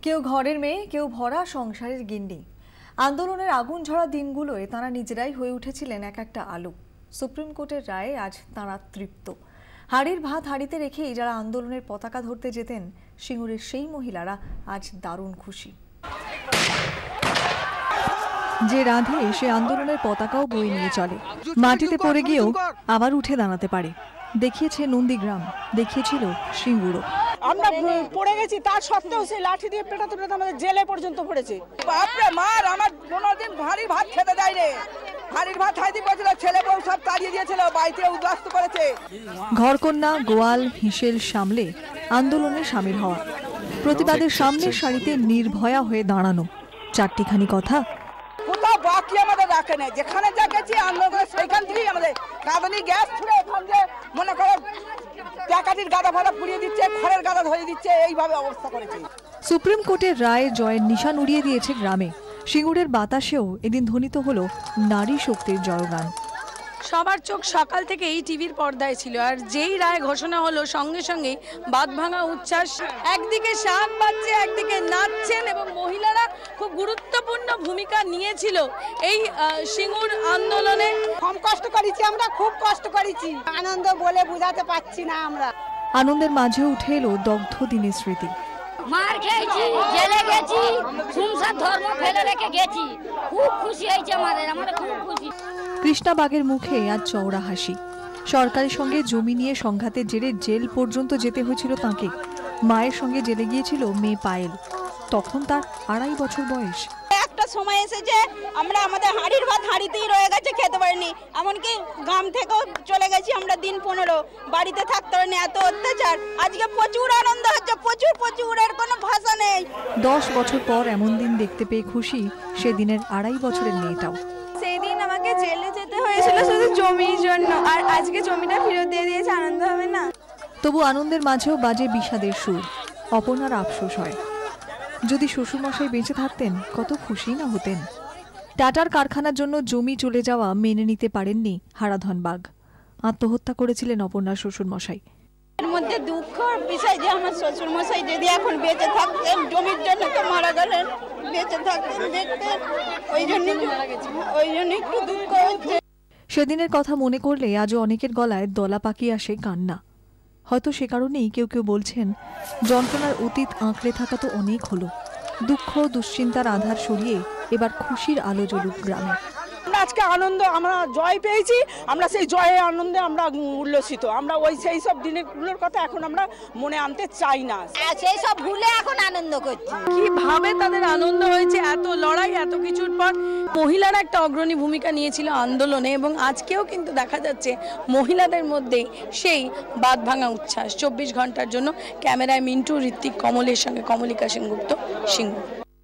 কেউ ঘরের মেয়ে, কেউ ভরা সংসারের গিন্নি। আন্দোলনের আগুন ঝরা দিনগুলোয় তারা নিজেরাই হয়ে উঠেছিলেন এক একটা আলো। সুপ্রিম কোর্টের রায়ে আজ তারা তৃপ্ত। হাড়ির ভাত হাড়িতে রেখেই যারা আন্দোলনের পতাকা ধরতে যেতেন, সিঙ্গুরের সেই মহিলারা আজ দারুণ খুশি। যে রাধে সে আন্দোলনের পতাকাও বয়ে নিয়ে চলে, মাটিতে পড়ে গিয়েও আবার উঠে দাঁড়াতে পারে। দেখিয়েছে নন্দীগ্রাম, দেখিয়েছিল সিঙ্গুরও। আমরা পড়ে গেছি, তার সত্ত্বেও সেই লাঠি দিয়ে পেটাতে পেটাতে আমাদের জেলে পর্যন্ত পড়েছে। বাপরে মার, আমার কোনোদিন ভারী ভাত খেতে দেয় রে। ভারীর ভাত খাইতে বলছিল, ছেলে বউ সব তাড়িয়ে দিয়েছিল, বাড়িতে উদ্বাস্ত করেছে। ঘরকন্যা, গোয়াল, হিসেল সামলে আন্দোলনে সামিল হওয়া, প্রতিবাদের সামনের সারিতে নির্ভয়া হয়ে দাঁড়ানো, চারটিখানি কথা কোথাও বাকি আমাদের রাখে নেই। যেখানে যা গেছি আন্দোলন, সেইখান থেকেই আমাদের কাঁদানি গ্যাস ছুড়ে এখান যে মনে করো টাকাটির গাদা ফাদা পুড়িয়ে দিচ্ছে, খড়ের গাদা ধরিয়ে দিচ্ছে, এইভাবে অবস্থা করেছে। সুপ্রিম কোর্টের রায়ে জয়ের নিশান উড়িয়ে দিয়েছে গ্রামে। সিঙ্গুরের বাতাসেও এদিন ধ্বনিত হলো নারী শক্তির জয়গান। সবার চোখ সকাল থেকে এই টিভির পর্দায় ছিল, আর যেই রায় ঘোষণা হলো সঙ্গে সঙ্গে বাঁধ ভাঙা উচ্ছ্বাস। একদিকে শাক বাজছে, একদিকে নাচছেন, এবং মহিলারা খুব গুরুত্বপূর্ণ ভূমিকা নিয়েছিল এই সিঙ্গুর আন্দোলনে। কম কষ্ট করেছি আমরা, খুব কষ্ট করেছি, আনন্দ বলে বোঝাতে পারছি না আমরা। আনন্দের মাঝে উঠে এলো দগ্ধ দিনের স্মৃতি। মার খেয়েছি, জেলে গেছি, সংসার ধর্ম ফেলে রেখে গেছি, খুব খুশি হয়েছে আমরা খুব খুশি। কৃষ্ণাবাগের মুখে আজ চওড়া হাসি। সরকারের সঙ্গে জমি নিয়ে সংঘাতের জেরে জেল পর্যন্ত যেতে হয়েছিল তাঁকে। মায়ের সঙ্গে জেলে গিয়েছিল মেয়ে পায়েল, তখন তার 2.5 বছর বয়স। একটা সময় এসেছে আমরা আমাদের হাড়ির ভাত হাড়িতেই রয়ে গেছে, খেতে পারিনি। এমনকি গ্রাম থেকেও চলে গেছি আমরা দিন 15, বাড়িতে থাকতে পারিনি, এত অত্যাচার। আজকে প্রচুর আনন্দ হচ্ছে, প্রচুর, এর কোনো ভাষা নেই। 10 বছর পর এমন দিন দেখতে পেয়ে খুশি সেদিনের 2.5 বছরের মেয়েটাও। সেদিন আমাকে জেলে যেতে হয়েছিল শুধু জমির জন্য, আর আজকে জমিটা ফেরত দিয়ে দিয়েছে, আনন্দ হবে না? তবু আনন্দের মাঝেও বাজে বিষাদের সুর। অপর্ণার আফসোস হয়, যদি শ্বশুরমশাই বেঁচে থাকতেন কত খুশি না হতেন। টাটার কারখানার জন্য জমি চলে যাওয়া মেনে নিতে পারেননি হারাধন বাগ। আত্মহত্যা করেছিলেন অপর্ণার শ্বশুরমশাই। এর মধ্যে দুঃখের বিষয় যে আমার শ্বশুরমশাই যদি এখন বেঁচে থাকতেন, জমির জন্য তো মারা গেলেন, বেঁচে থাকতেন দেখতেন, ওই জন্য একটু দুঃখ হচ্ছে। সেদিনের কথা মনে করলে আজও অনেকের গলায় দলা পাকিয়ে আসে কান্না। হয়তো সে কারণেই কেউ কেউ বলছেন, যন্ত্রণার অতীত আঁকড়ে থাকা তো অনেক হলো, দুঃখ দুশ্চিন্তার আধার সরিয়ে এবার খুশির আলো জ্বলুক গ্রামে। আজকে আনন্দ, আমরা জয় পেয়েছি, আমরা সেই জয়ের আনন্দে আমরা উল্লসিত। আমরা সেই সব দিনগুলোর কথা এখন আমরা মনে আনতে চাই না, সেই সব ভুলে এখন আনন্দ করছি। কিভাবে তাদের আনন্দ হয়েছে এত লড়াই, এত কিছুর পর। মহিলারা একটা অগ্রণী ভূমিকা নিয়েছিল আন্দোলনে, এবং আজকেও কিন্তু দেখা যাচ্ছে মহিলাদের মধ্যেই সেই বাঁধ ভাঙা উচ্ছ্বাস। 24 ঘন্টার জন্য ক্যামেরায় মিন্টু, ঋত্বিক, কমলের সঙ্গে কমলিকা সেনগুপ্ত, সিঙ্গুর।